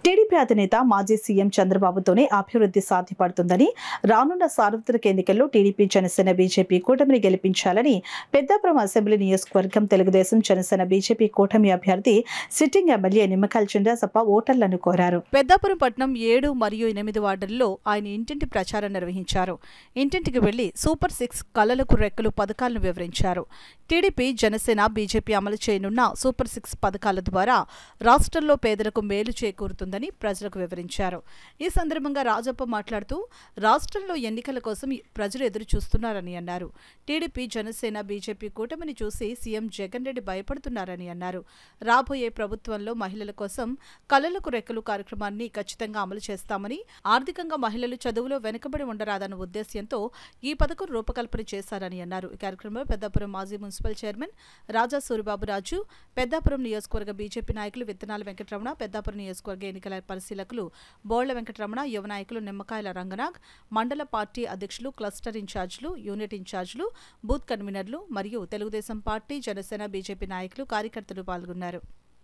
TDP అధినేత మాజీ CM చంద్రబాబుతోనే అభివృద్ధి సాధ్యపడుతుందని, రానున్న సార్వత్రిక ఎన్నికల్లో టీడీపీ, జనసేన, బీజేపీ కూటమిని గెలిపించాలని పెద్దాపురం అసెంబ్లీ నియోజకవర్గం తెలుగుదేశం, జనసేన, బీజేపీ కూటమి అభ్యర్థి సిట్టింగ్ ఎమ్మెల్యే నిమ్మకాయల చినరాజప్ప ఓటర్లను కోరారు. పెద్దాపురం పట్టణం 7 మరియు 8 వార్డుల్లో ఆయన ఇంటింటి ప్రచారం నిర్వహించారు. ఇంటింటికి వెళ్లి సూపర్ 6 కలలకు రెక్కలు పథకాలను వివరించారు. టీడీపీ, జనసేన, బీజేపీ అమలు చేయనున్న సూపర్ 6 పథకాల ద్వారా రాష్ట్రంలో పేదలకు మేలు చేకూరుతుందని ప్రజలకు వివరించారు. ఈ సందర్భంగా రాజప్ప మాట్లాడుతూ, రాష్ట్రంలో ఎన్నికల కోసం ప్రజలు ఎదురు చూస్తున్నారని అన్నారు. టీడీపీ, జనసేన, బీజేపీ కూటమిని చూసి సీఎం జగన్ రెడ్డి భయపడుతున్నారని అన్నారు. రాబోయే ప్రభుత్వంలో మహిళల కోసం కలలకు రెక్కలు కార్యక్రమాన్ని ఖచ్చితంగా అమలు చేస్తామని, ఆర్థికంగా మహిళలు చదువులో వెనుకబడి ఉండరాదన్న ఉద్దేశ్యంతో ఈ పథకం రూపకల్పన చేశారని అన్నారు. ఈ కార్యక్రమంలో పెద్దాపురం మాజీ మున్సిపల్ చైర్మన్ రాజా సూరిబాబు రాజు, పెద్దాపురం నియోజకవర్గ బీజేపీ నాయకులు విత్తనాల వెంకటరమణ, పెద్దాపురం నియోజకవర్గ ఎన్నికల పరిశీలకులు బోళ్ల వెంకటరమణ, యువ నాయకులు నిమ్మకాయల రంగనాగ్, మండల పార్టీ అధ్యక్షులు, క్లస్టర్ ఇన్ఛార్జీలు, యూనిట్ ఇన్ఛార్జీలు, బూత్ కన్వీనర్లు మరియు తెలుగుదేశం పార్టీ, జనసేన, బీజేపీ నాయకులు, కార్యకర్తలు పాల్గొన్నారు.